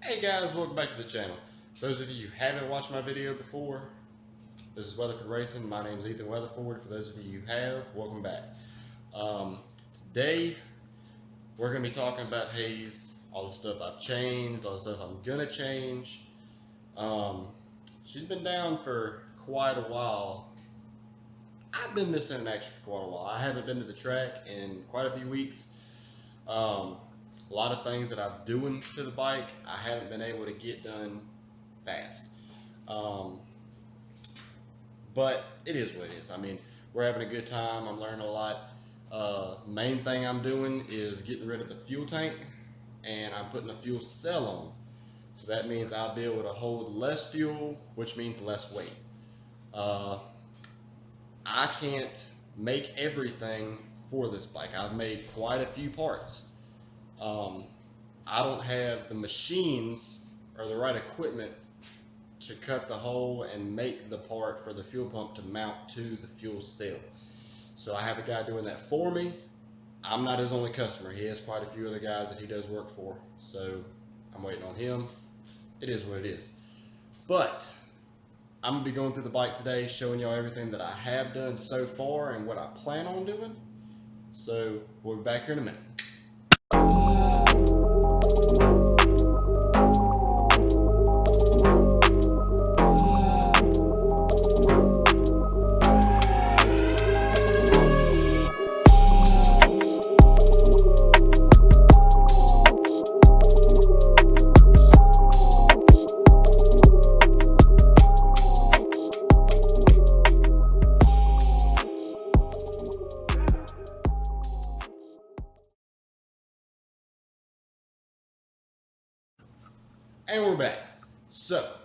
Hey guys, welcome back to the channel. Those of you who haven't watched my video before, this is Weatherford Racing. My name is Ethan Weatherford. For those of you who have, welcome back. Today, we're going to be talking about Haze, all the stuff I've changed, all the stuff I'm going to change. She's been down for quite a while. I've been missing in action for quite a while. I haven't been to the track in quite a few weeks. A lot of things that I'm doing to the bike, I haven't been able to get done fast. But it is what it is. I mean, we're having a good time. I'm learning a lot. Main thing I'm doing is getting rid of the fuel tank, and I'm putting a fuel cell on. So that means I'll be able to hold less fuel, which means less weight. I can't make everything for this bike. I've made quite a few parts. I don't have the machines or the right equipment to cut the hole and make the part for the fuel pump to mount to the fuel cell. So I have a guy doing that for me. I'm not his only customer. He has quite a few other guys that he does work for. So I'm waiting on him. It is what it is. But I'm gonna be going through the bike today, showing y'all everything that I have done so far and what I plan on doing. So we'll be back here in a minute. And we're back. So,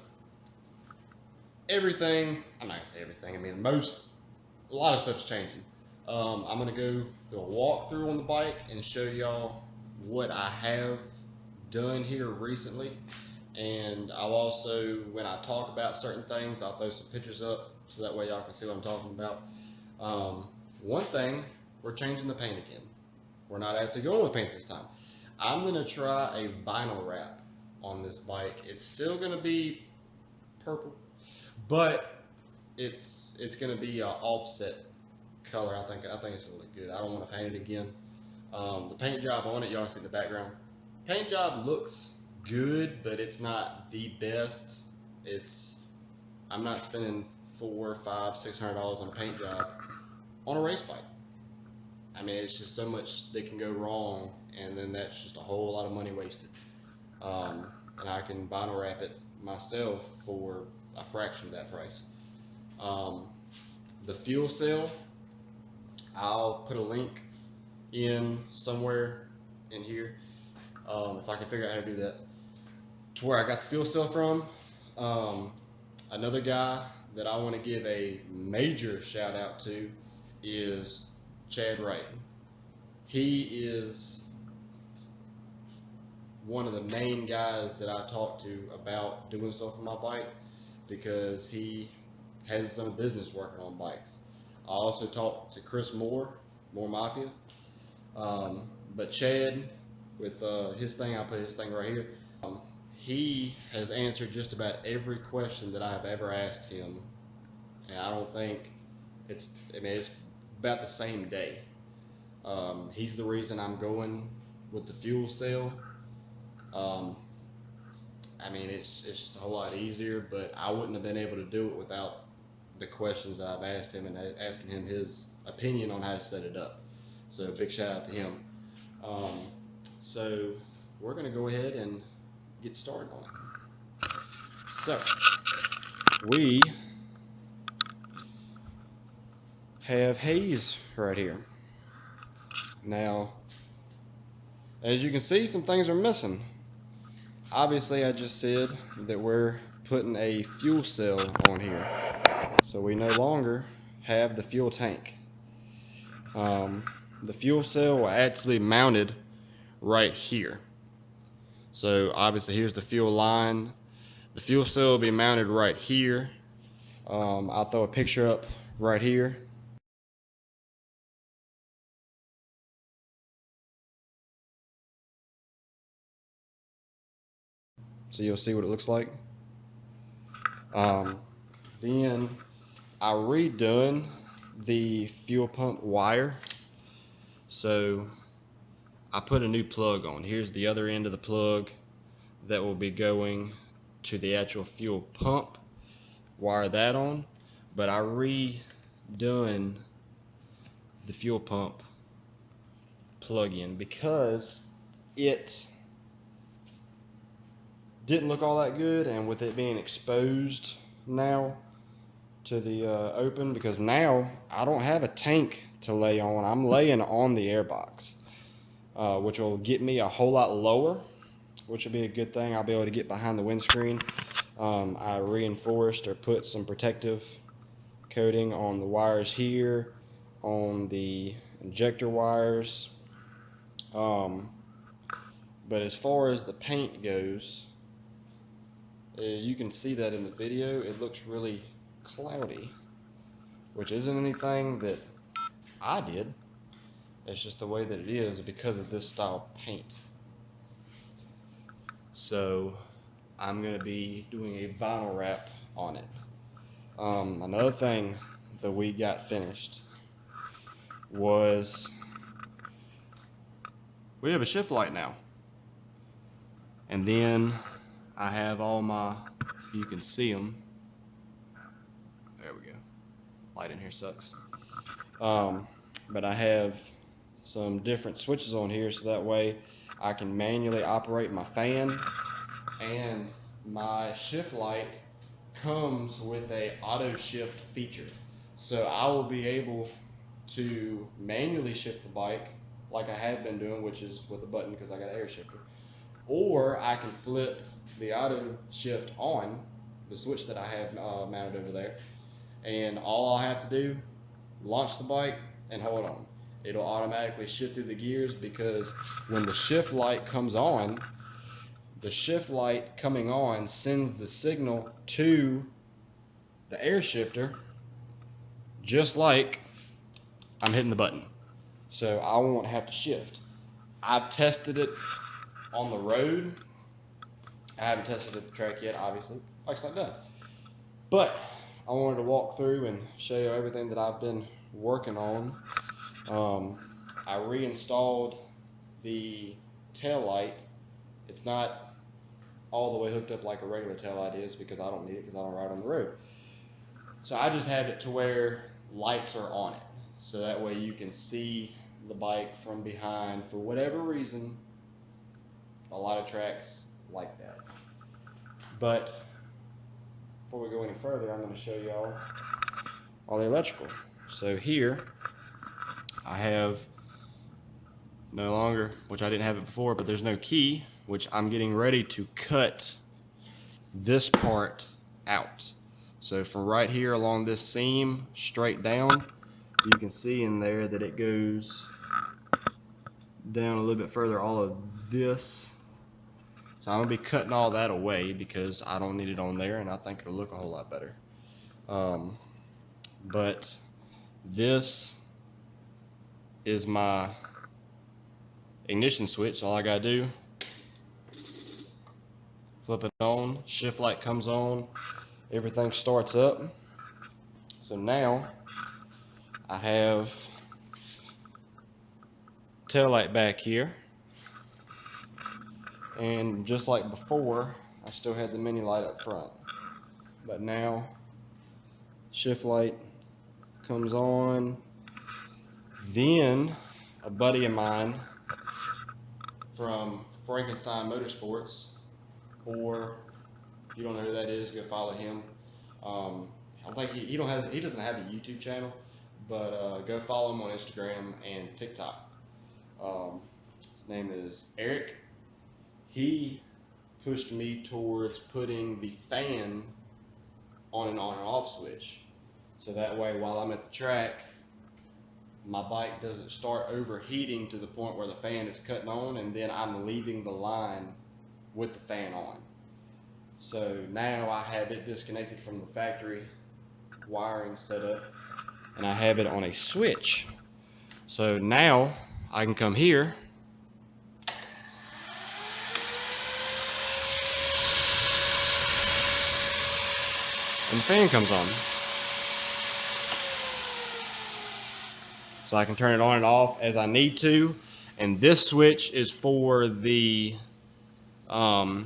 everything, I'm not gonna say everything, I mean a lot of stuff's changing. I'm gonna go do a walkthrough on the bike and show y'all what I have done here recently. And I'll also, when I talk about certain things, I'll throw some pictures up so that way y'all can see what I'm talking about. One thing, we're changing the paint again. We're not actually going with paint this time. I'm gonna try a vinyl wrap on this bike. It's still gonna be purple, but it's gonna be an offset color. I think it's gonna look good. I don't want to paint it again. The paint job on it, y'all see in the background. Paint job looks good, but it's not the best. I'm not spending $400, $500, $600 on a paint job on a race bike. I mean, it's just so much that can go wrong, and then that's just a whole lot of money wasted. And I can vinyl wrap it myself for a fraction of that price. The fuel cell, I'll put a link in somewhere in here, if I can figure out how to do that, to where I got the fuel cell from. Another guy that I want to give a major shout out to is Chad Wright. He is one of the main guys that I talk to about doing stuff on my bike, because he has his own business working on bikes. I also talked to Chris Moore, Moore Mafia. But Chad, with his thing, I'll put his thing right here. He has answered just about every question that I've ever asked him, and I don't think it's about the same day. He's the reason I'm going with the fuel cell. I mean, it's just a whole lot easier, but I wouldn't have been able to do it without the questions that I've asked him and asking him his opinion on how to set it up. So big shout out to him. So we're gonna go ahead and get started on it. So we have Haze right here. Now, as you can see, some things are missing. Obviously, I just said that we're putting a fuel cell on here, so we no longer have the fuel tank. The fuel cell will actually be mounted right here. So obviously here's the fuel line. The fuel cell will be mounted right here. I'll throw a picture up right here. so you'll see what it looks like. Then I redone the fuel pump wire. So I put a new plug on. Here's the other end of the plug that will be going to the actual fuel pump. Wire that on. But I redone the fuel pump plug-in because it didn't look all that good, and with it being exposed now to the open, because now I don't have a tank to lay on. I'm laying on the airbox, which will get me a whole lot lower, which will be a good thing. I'll be able to get behind the windscreen. I reinforced or put some protective coating on the wires here, on the injector wires. But as far as the paint goes, you can see that in the video. It looks really cloudy, which isn't anything that I did. It's just the way that it is because of this style paint. So I'm going to be doing a vinyl wrap on it. Another thing that we got finished was we have a shift light now. And then I have all my, you can see them. There we go. Light in here sucks. But I have some different switches on here so that way I can manually operate my fan, and my shift light comes with a auto shift feature. So I will be able to manually shift the bike like I have been doing, which is with a button because I got an air shifter. Or I can flip the auto shift on, the switch that I have mounted over there, and all I'll have to do, launch the bike and hold on. It'll automatically shift through the gears, because when the shift light comes on, the shift light coming on sends the signal to the air shifter just like I'm hitting the button. So I won't have to shift. I've tested it on the road. I haven't tested it at the track yet, obviously. Bike's not done. But I wanted to walk through and show you everything that I've been working on. I reinstalled the tail light. It's not all the way hooked up like a regular tail light is, because I don't need it because I don't ride on the road. So I just have it to where lights are on it, so that way you can see the bike from behind. For whatever reason, a lot of tracks like that. But before we go any further, I'm going to show y'all all the electrical. So here I have no longer, which I didn't have it before, but there's no key, which I'm getting ready to cut this part out. So from right here along this seam straight down, you can see in there that it goes down a little bit further, all of this. So I'm gonna be cutting all that away because I don't need it on there, and I think it'll look a whole lot better. But this is my ignition switch. All I gotta do, flip it on, shift light comes on, everything starts up. So now I have tail light back here, and just like before, I still had the mini light up front, but now shift light comes on. Then a buddy of mine from Frankenstein Motorsports, or if you don't know who that is, go follow him. I think he doesn't have a YouTube channel, but go follow him on Instagram and TikTok. His name is Eric. He pushed me towards putting the fan on and off switch, so that way while I'm at the track, my bike doesn't start overheating to the point where the fan is cutting on and then I'm leaving the line with the fan on. So now I have it disconnected from the factory wiring setup, and I have it on a switch. So now I can come here and the fan comes on. So I can turn it on and off as I need to. And this switch is for the, that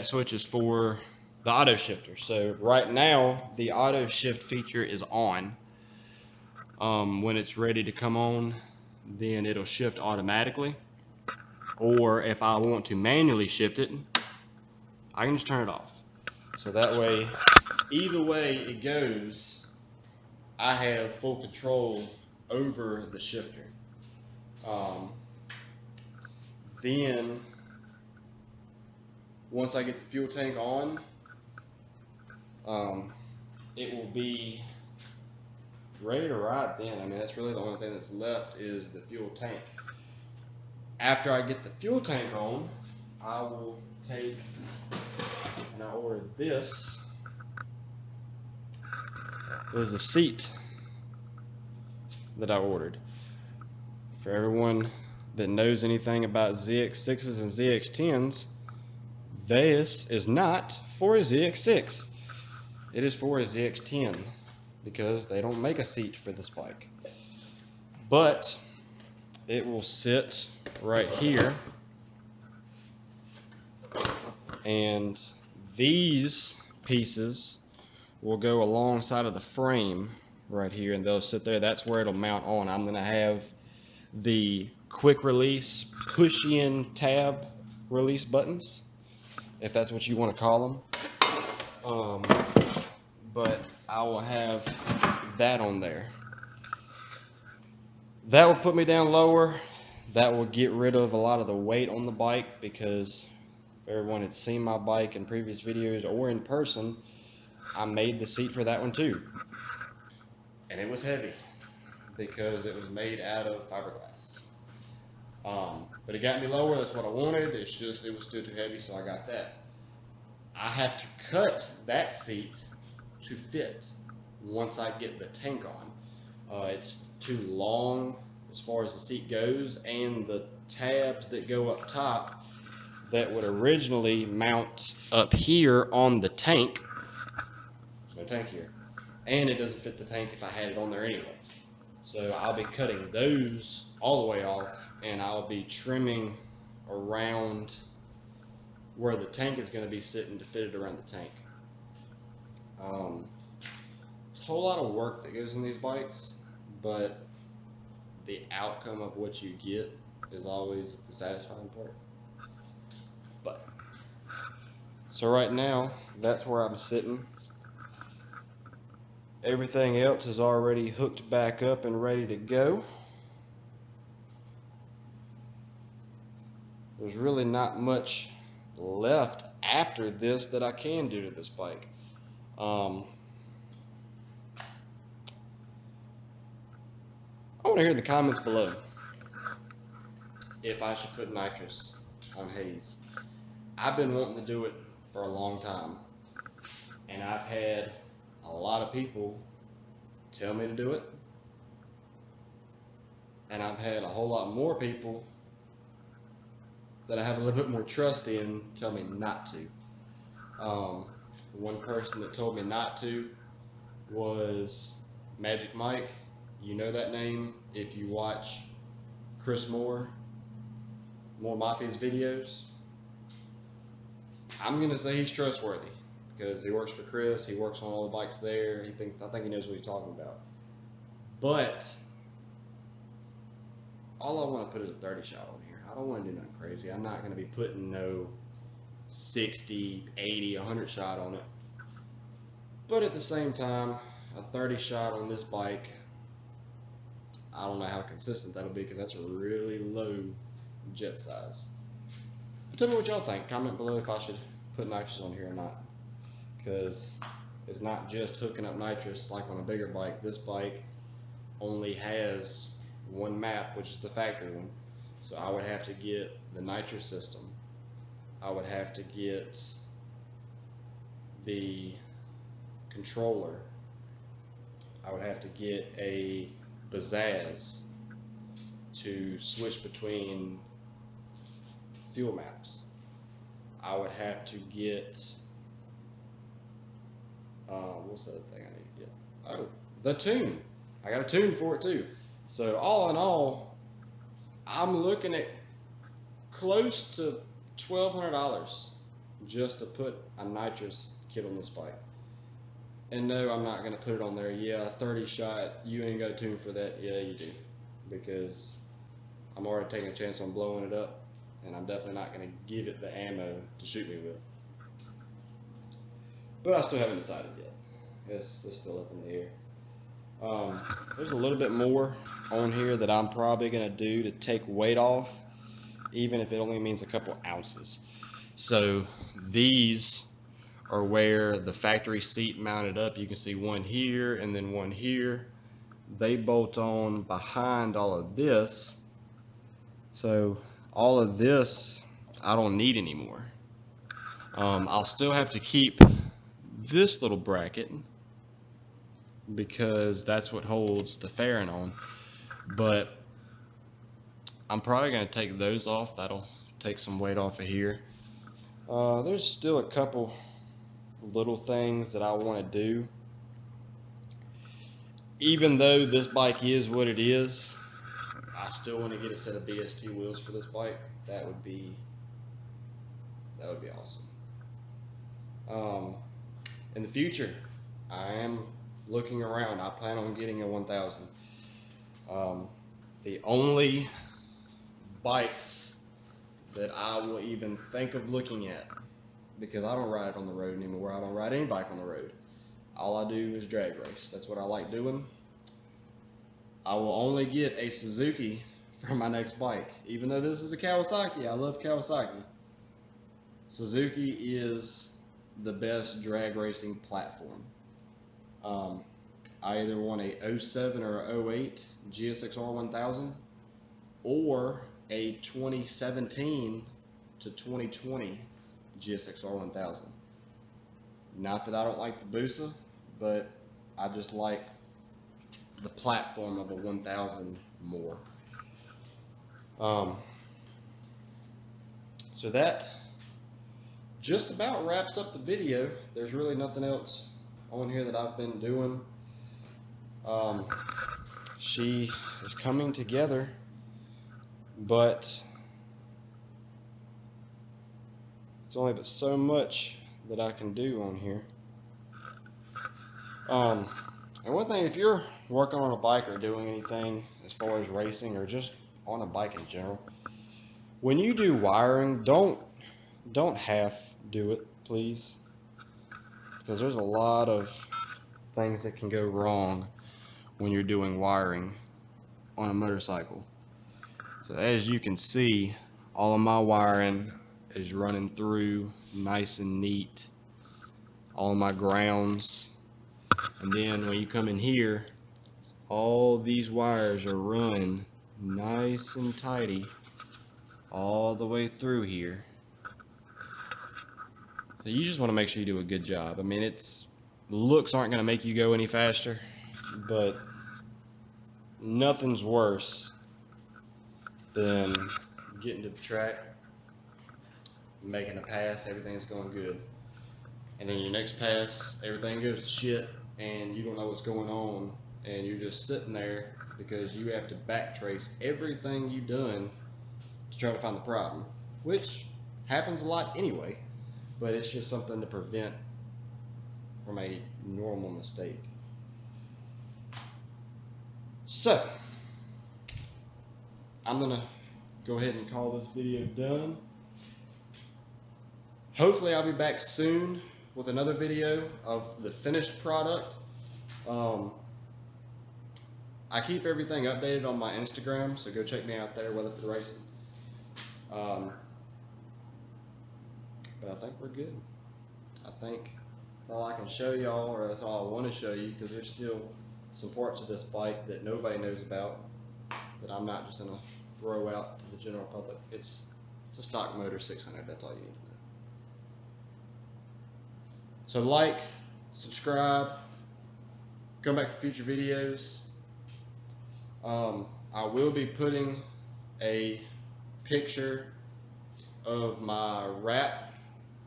switch is for the auto shifter. So right now, the auto shift feature is on. When it's ready to come on, then it'll shift automatically. Or if I want to manually shift it, I can just turn it off. So that way, either way it goes, I have full control over the shifter. Then, once I get the fuel tank on, it will be ready to ride then. I mean, that's really the only thing that's left is the fuel tank. After I get the fuel tank on, I will take, and I ordered this. There's a seat that I ordered. For everyone that knows anything about ZX6s and ZX10s, this is not for a ZX6. It is for a ZX10 because they don't make a seat for this bike. But it will sit right here, and these pieces will go alongside of the frame right here, and they'll sit there. That's where it'll mount on. I'm gonna have the quick release push in tab release buttons, if that's what you want to call them. But I will have that on there. That will put me down lower. That will get rid of a lot of the weight on the bike, because if everyone had seen my bike in previous videos or in person, I made the seat for that one too. And it was heavy because it was made out of fiberglass. But it got me lower. That's what I wanted. It's just, it was still too heavy, so I got that. I have to cut that seat to fit once I get the tank on. It's too long as far as the seat goes, and the tabs that go up top that would originally mount up here on the tank, there's no tank here, and it doesn't fit the tank if I had it on there anyway. So I'll be cutting those all the way off, and I'll be trimming around where the tank is going to be sitting to fit it around the tank. It's a whole lot of work that goes in these bikes, but the outcome of what you get is always the satisfying part. But so right now, that's where I'm sitting. Everything else is already hooked back up and ready to go. There's really not much left after this that I can do to this bike. I want to hear in the comments below if I should put nitrous on Haze. I've been wanting to do it for a long time, and I've had a lot of people tell me to do it, and I've had a whole lot more people that I have a little bit more trust in tell me not to. One person that told me not to was Magic Mike. You know that name if you watch Chris Moore Mafia's videos. I'm gonna say he's trustworthy because he works for Chris. He works on all the bikes there. I think he knows what he's talking about. But all I want to put is a 30 shot on here. I don't want to do nothing crazy. I'm not going to be putting no 60, 80, 100 shot on it. But at the same time, a 30 shot on this bike, I don't know how consistent that'll be because that's a really low jet size. But tell me what y'all think. Comment below if I should put nitrous on here or not. Because it's not just hooking up nitrous like on a bigger bike. This bike only has one map, which is the factory one. So I would have to get the nitrous system. I would have to get the controller. I would have to get a Bazaz to switch between fuel maps. I would have to get What's the other thing I need to get? Oh, the tune. I got a tune for it too. So all in all, I'm looking at close to $1,200 just to put a nitrous kit on this bike. And no, I'm not going to put it on there. Yeah, 30 shot, you ain't got a tune for that. Yeah, you do. Because I'm already taking a chance on blowing it up, and I'm definitely not going to give it the ammo to shoot me with. But I still haven't decided yet. It's still up in the air. There's a little bit more on here that I'm probably going to do to take weight off, even if it only means a couple ounces. So these are where the factory seat mounted up. You can see one here and then one here. They bolt on behind all of this. So all of this I don't need anymore. I'll still have to keep this little bracket because that's what holds the fairing on. But I'm probably going to take those off. That'll take some weight off of here. There's still a couple little things that I want to do. Even though this bike is what it is, I still want to get a set of BST wheels for this bike. That would be awesome. In the future, I am looking around. I plan on getting a 1000. The only bikes that I will even think of looking at, because I don't ride on the road anymore. I don't ride any bike on the road. All I do is drag race. That's what I like doing. I will only get a Suzuki for my next bike. Even though this is a Kawasaki, I love Kawasaki. Suzuki is the best drag racing platform. I either want a 07 or a 08 GSXR 1000 or a 2017 to 2020 GSXR 1000. Not that I don't like the Busa, but I just like the platform of a 1000 more. So that just about wraps up the video. There's really nothing else on here that I've been doing. She is coming together, but it's only but so much that I can do on here. And one thing, if you're working on a bike or doing anything as far as racing or just on a bike in general, when you do wiring, don't half do it, please, because there's a lot of things that can go wrong when you're doing wiring on a motorcycle. So as you can see, all of my wiring is running through nice and neat. All of my grounds. And then when you come in here, all these wires are run nice and tidy all the way through here. So you just want to make sure you do a good job. I mean, looks aren't going to make you go any faster, but nothing's worse than getting to the track, making a pass, everything's going good, and then your next pass, everything goes to shit, and you don't know what's going on, and you're just sitting there because you have to backtrace everything you've done to try to find the problem, which happens a lot anyway, but it's just something to prevent from a normal mistake. So I'm gonna go ahead and call this video done. Hopefully I'll be back soon with another video of the finished product. I keep everything updated on my Instagram, so go check me out there, Weather for the Racing. But I think we're good. I think that's all I can show y'all, or that's all I want to show you, because there's still some parts of this bike that nobody knows about that I'm not just going to throw out to the general public. It's a stock motor 600, that's all you need to know. So like, subscribe, come back for future videos. I will be putting a picture of my wrap,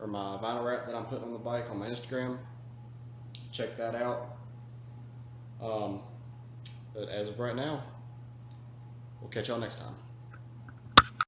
or my vinyl wrap that I'm putting on the bike on my Instagram. check that out. But as of right now, we'll catch y'all next time.